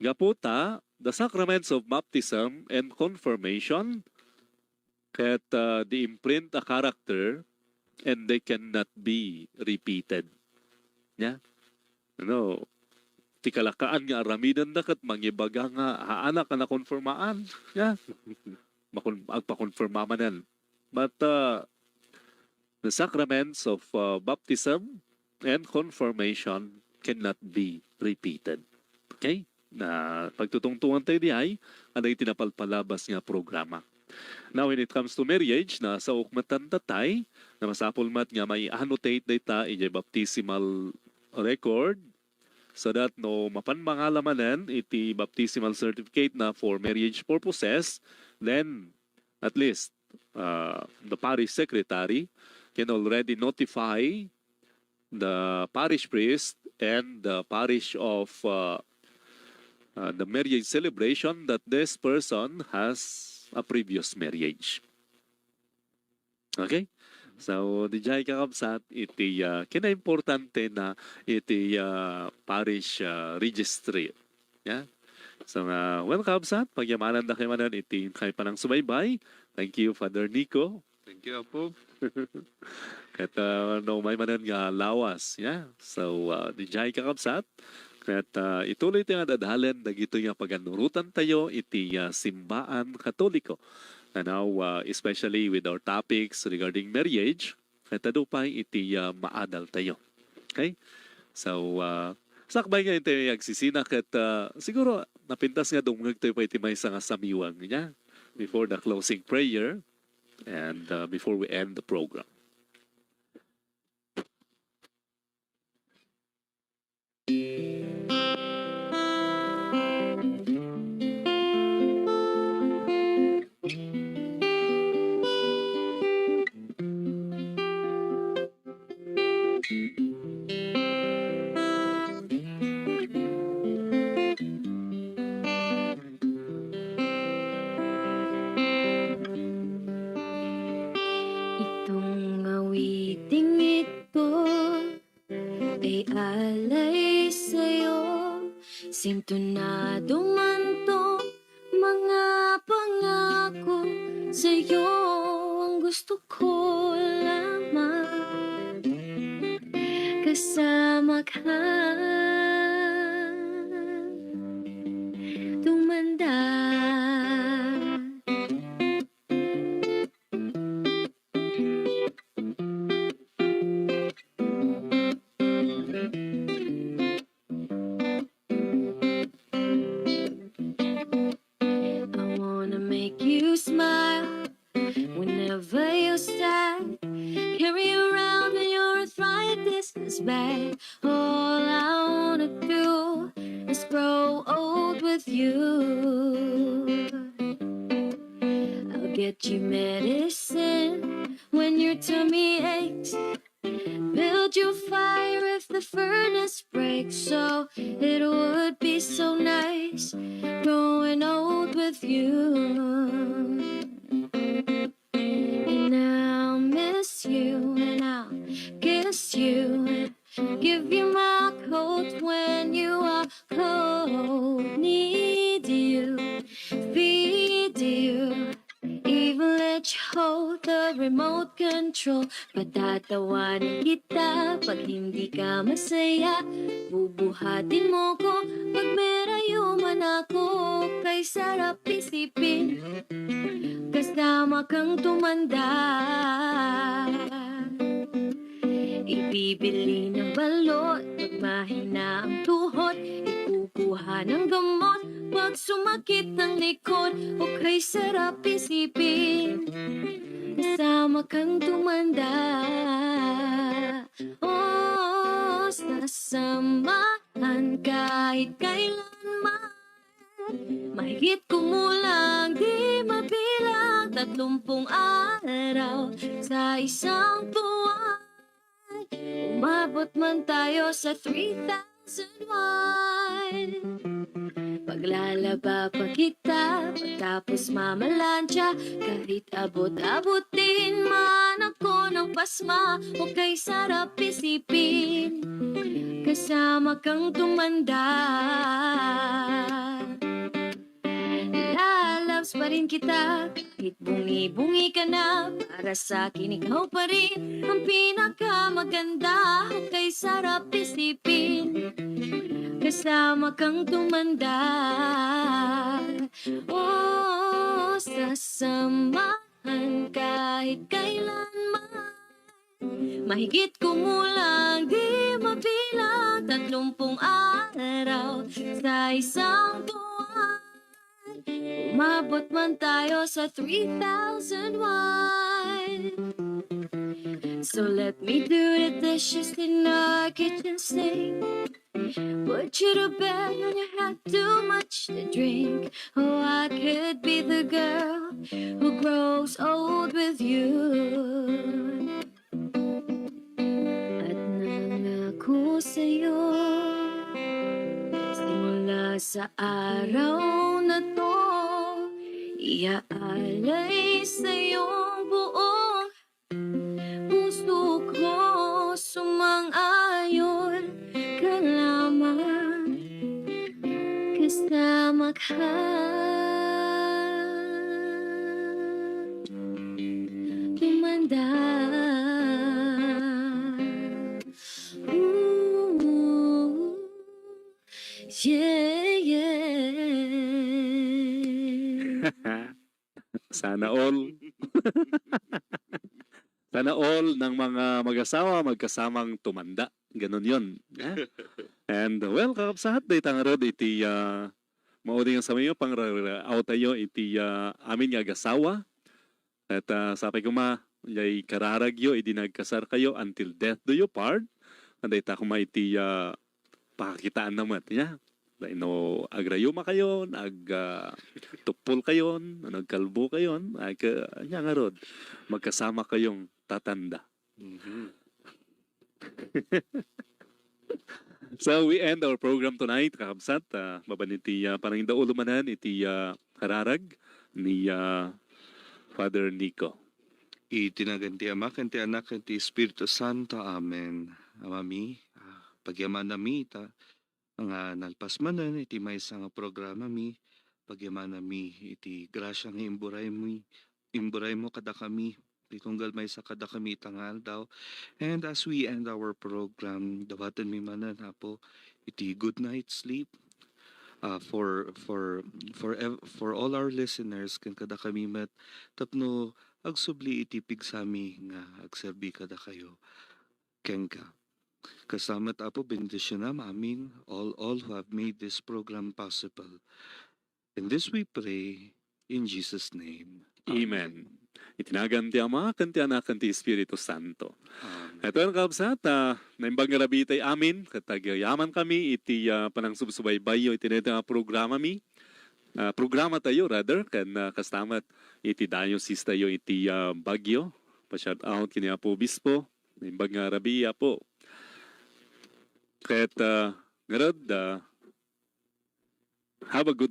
Gaputa, the sacraments of baptism and confirmation can they imprint a character and they cannot be repeated. Yeah? Tikalakaan nga aramidan na kat mangibaga nga haana ka na konfirmaan. Yeah? Agpa-confirmaman. But the sacraments of baptism and confirmation cannot be repeated. Okay? Na pagtutungtungan tayo di ay, ano yung tinapalpalabas nga programa. Now, when it comes to marriage, na sa ukmatan tatay, na masapul mat nga may annotate data ijay baptismal record, so that no mapanmangalamanan iti baptismal certificate na for marriage purposes, then at least the parish secretary can already notify the parish priest and the parish of the marriage celebration that this person has a previous marriage. Okay? So, di jay kakabsat, iti kina-importante na iti parish registry. Yeah? So, well, kakabsat, pagyamanan na kayo manan iti kay panang subaybay. Thank you, Father Nico. Thank you, Apo. Kat no may manan nga lawas, yeah. So di jay kakabsat. Kat ituloy tayo nga dadhalan dagito nga paganurutan tayo iti Simbaan Katoliko. Now especially with our topics regarding marriage, kat adupay iti maadal tayo. Okay? So sakbay nga ito yung agsisinak at siguro napintas nga dumungag tayo pa iti may nga samiwang niya before the closing prayer and before we end the program. Itong awiting ito ay alay sa'yo, sintonado man to mga pangako sa'yo. Ang gusto ko lamang kasama ka, tumanda. I wanna make you smile whenever you're sad. Carry you around when your arthritis is bad. All I wanna do is grow old with you. I'll get you medicine when your tummy aches. Build you fire if the furnace breaks. So it would be so nice growing old with you. And I'll miss you and I'll kiss you and give you my coat when you are cold. Need you, feed you, even let you hold the remote control. Patatawanan kita pag hindi ka masaya. Bubuhatin mo ko pag merayo man ako. Kay sarap isipin kasama kang tumanda. Ibibili ng balot pag mahina ang tuhod. Ikukuha ng gamot pag sumakit ang likod. O kay sarap isipin kasama kang tumanda. Oh, sasamahan kahit kailanman. Mahigit kumulang di mabilang 30 araw sa isang buwan. Umabot man tayo sa 3,001. Paglalaba pa kita pagkapos mamalansya. Kahit abot-abutin man ako ng pasma. O kay sarap isipin kasama kang tumanda. Lalabs pa rin kita kahit bungi-bungi ka na. Para sa akin ikaw pa rin ang pinakamaganda. O kay sarap isipin kasama kang tumanda. Oh, sasamahan kahit kailanman. Mahigit kumulang di mabilang 30 araw sa isang buwan. Umabot man tayo sa 3,001. So let me do the dishes in our kitchen sink. Put you to bed when you had too much to drink. Oh, I could be the girl who grows old with you. At nangako sa'yo simula sa araw na to, iaalay sa'yong buong puso ko. Sumang-ayon ka lamang kasama ka. Sana all. Sana all ng mga mag-asawa magkasamang tumanda. Ganon yun. Yeah? And well, kakapsahat day tangarod iti mauding sa mayo pang out tayo iti amin nga agasawa. At sabi ko yay kararagyo iti nagkasar kayo until death do you part. Anday ta kuma iti pakakitaan naman. Yeah? No, agrayuma kayon, tupol kayon, nagkalbo kayon, nga nga rod, magkasama kayong tatanda. So we end our program tonight, kakabsat. Mabaniti parang daulumanan iti kararag ni Father Nico. Itinaganti Ama, kanti Anak, kanti Espiritu Santo. Amen. Amami, pagyaman nami ang nalpas manan iti maysa nga programa mi, pagyaman nami iti grasya nga imburay mo kada kami, tunggal maysa kada kami tangal daw. And as we end our program, dawatan mi manan hapo iti good night sleep. For all our listeners kan kada kami met tapno agsubli iti pigsami nga agserbi kada kayo ken ka. Kasamat apo bendisyon amin all who have made this program possible. And this we pray in Jesus' name. Amen. Itinagan ti Ama, kanti Anak, kanti Espiritu Santo. Amen. Ito ang kabsat, naimbang nga rabitay amin, katagyaman kami, iti panang subsubaybayo, iti na programa mi. Programa tayo, rather, kan kastamat, iti diocese tayo, iti Bagyo. Pa-shout out kini Apo Bispo, naimbang nga rabiya po. Kahit, garad, have a good